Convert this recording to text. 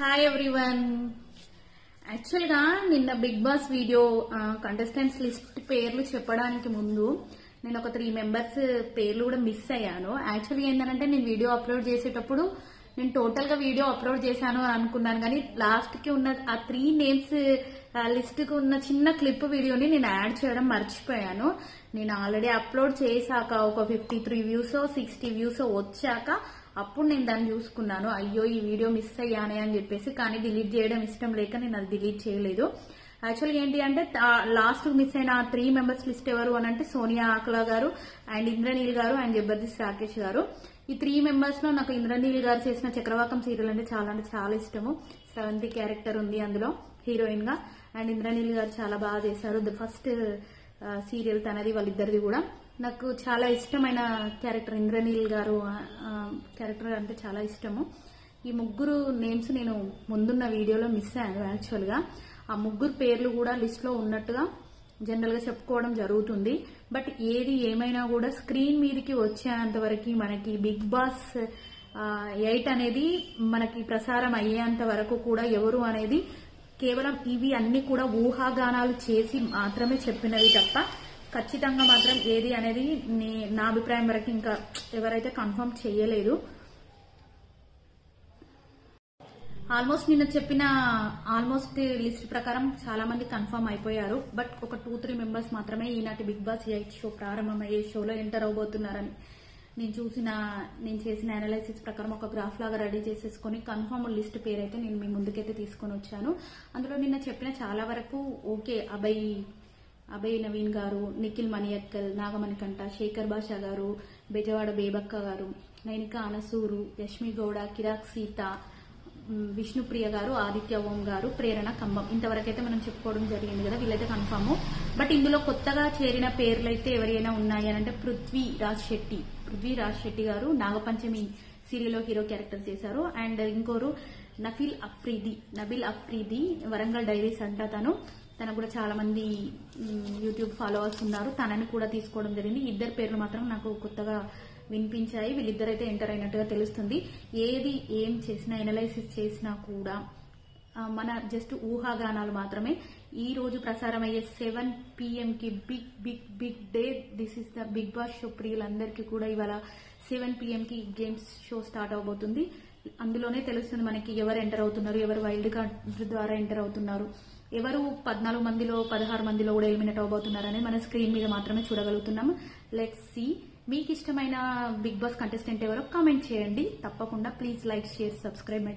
Hi everyone. యాక్చువల్గా నిన్న Bigg Boss video contestants list పేర్లు చెప్పడానికి ముందు నేను ఒక 3 మెంబర్స్ పేర్లు కూడా మిస్ అయ్యాను. యాక్చువల్గా ఏంటంటే నేను వీడియో అప్లోడ్ చేసేటప్పుడు నేను టోటల్ గా వీడియో అప్లోడ్ చేశాను అని అనుకున్నాను, కానీ లాస్ట్ కి ఉన్న ఆ 3 నేమ్స్ లిస్ట్ కు ఉన్న చిన్న క్లిప్ వీడియోని నేను యాడ్ చేయడం మర్చిపోయాను. నేను ఆల్రెడీ అప్లోడ్ చేశాక ఒక 53 వ్యూస్ 60 వ్యూస్ వచ్చాక అప్పుడు నేను దాన్ని చూసుకున్నాను. అయ్యో ఈ వీడియో మిస్ అయ్యానే అని చెప్పేసి, కానీ డిలీట్ చేయడం ఇష్టం లేక నేను అది డిలీట్ చేయలేదు. యాక్చువల్గా ఏంటి అంటే లాస్ట్ మిస్ అయిన 3 మెంబర్స్ లిస్ట్ ఎవరు అని అంటే సోనియా ఆకులా గారు అండ్ ఇంద్రనీల్ గారు అండ్ జబర్దస్త్ రాకేష్ గారు. ఈ 3 మెంబర్స్ లో నాకు ఇంద్రనీల్ గారు చేసిన చక్రవాకం సీరియల్ అంటే చాలా ఇష్టము. శ్రవంతి క్యారెక్టర్ ఉంది అందులో హీరోయిన్ గా, అండ్ ఇంద్రనీల్ గారు చాలా బాగా చేశారు. ది ఫస్ట్ సీరియల్ తనది, వాళ్ళిద్దరిది కూడా. నాకు చాలా ఇష్టమైన క్యారెక్టర్ ఇంద్రనీల్ గారు క్యారెక్టర్ అంటే చాలా ఇష్టము. ఈ 3 నేమ్స్ నేను ముందున్న వీడియోలో మిస్ అయ్యాను. యాక్చువల్ గా ఆ 3 పేర్లు కూడా లిస్ట్ లో ఉన్నట్టుగా జనరల్ గా చెప్పుకోవడం జరుగుతుంది. బట్ ఏది ఏమైనా కూడా స్క్రీన్ మీదకి వచ్చేంత వరకు మనకి బిగ్ బాస్ 8 అనేది మనకి ప్రసారం అయ్యేంత వరకు కూడా ఎవరు అనేది కేవలం ఇవి అన్ని కూడా ఊహాగానాలు చేసి మాత్రమే చెప్పినవి తప్ప ఖచ్చితంగా మాత్రం ఏది అనేది నా అభిప్రాయం వరకు ఇంకా ఎవరైతే కన్ఫర్మ్ చేయలేదు. ఆల్మోస్ట్ నిన్న చెప్పిన లిస్ట్ ప్రకారం చాలా మంది కన్ఫర్మ్ అయిపోయారు. బట్ ఒక 2-3 మెంబర్స్ మాత్రమే ఈనాటి బిగ్ బాస్ 8 షో ప్రారంభమయ్యే షోలో ఎంటర్ అవబోతున్నారని నేను చేసిన అనాలిసిస్ ప్రకారం ఒక గ్రాఫ్ లాగా రెడీ చేసేసుకుని కన్ఫర్మ్ లిస్ట్ పేరైతే నేను మీ ముందుకైతే తీసుకొని వచ్చాను. అందులో నిన్న చెప్పిన చాలా వరకు ఓకే. అభయ్ నవీన్ గారు, నిఖిల్ మణియక్కల్, నాగమణికంఠ, శేఖర్ బాషా గారు, బెజవాడ బేబక్క గారు, నైనిక అనసూరు, యష్మి గౌడ, కిరాక్ సీత, విష్ణుప్రియ గారు, ఆదిత్య ఓం గారు, ప్రేరణ కంబం, ఇంతవరకైతే మనం చెప్పుకోవడం జరిగింది కదా. వీళ్ళైతే కన్ఫర్మ్. బట్ ఇందులో కొత్తగా చేరిన పేర్లు అయితే ఎవరైనా ఉన్నాయి అని అంటే పృథ్వీ రాజ్ శెట్టి గారు నాగపంచమి సీరియల్లో హీరో క్యారెక్టర్ చేశారు. అండ్ ఇంకోరు నబిల్ అఫ్రీది వరంగల్ డైరీస్ అంట తనకు కూడా చాలా మంది యూట్యూబ్ ఫాలోవర్స్ ఉన్నారు. తనని కూడా తీసుకోవడం జరిగింది. 2 పేర్లు మాత్రం నాకు కొత్తగా వినిపించాయి. వీళ్ళిద్దరైతే ఎంటర్ అయినట్టుగా తెలుస్తుంది. ఏది ఏం చేసినా ఎనలైసిస్ చేసినా కూడా మన జస్ట్ ఊహాగానాలు మాత్రమే. ఈ రోజు ప్రసారం అయ్యే 7 PM కి big day. This is the Bigg Boss show. ప్రియులందరికీ కూడా ఇవాళ 7 PM కి గేమ్స్ షో స్టార్ట్ అవబోతుంది. అందులోనే తెలుస్తుంది మనకి ఎవరు ఎంటర్ అవుతున్నారు, ఎవరు వైల్డ్ కార్డ్ ద్వారా ఎంటర్ అవుతున్నారు, ఎవరు 14 మందిలో 16 మందిలో కూడా ఎలిమినేట్ అవబోతున్నారని మన స్క్రీన్ మీద మాత్రమే చూడగలుగుతున్నాము. Let's see. మీకు ఇష్టమైన బిగ్ బాస్ కంటెస్టెంట్ ఎవరో కామెంట్ చేయండి తప్పకుండా. Please like, share, subscribe my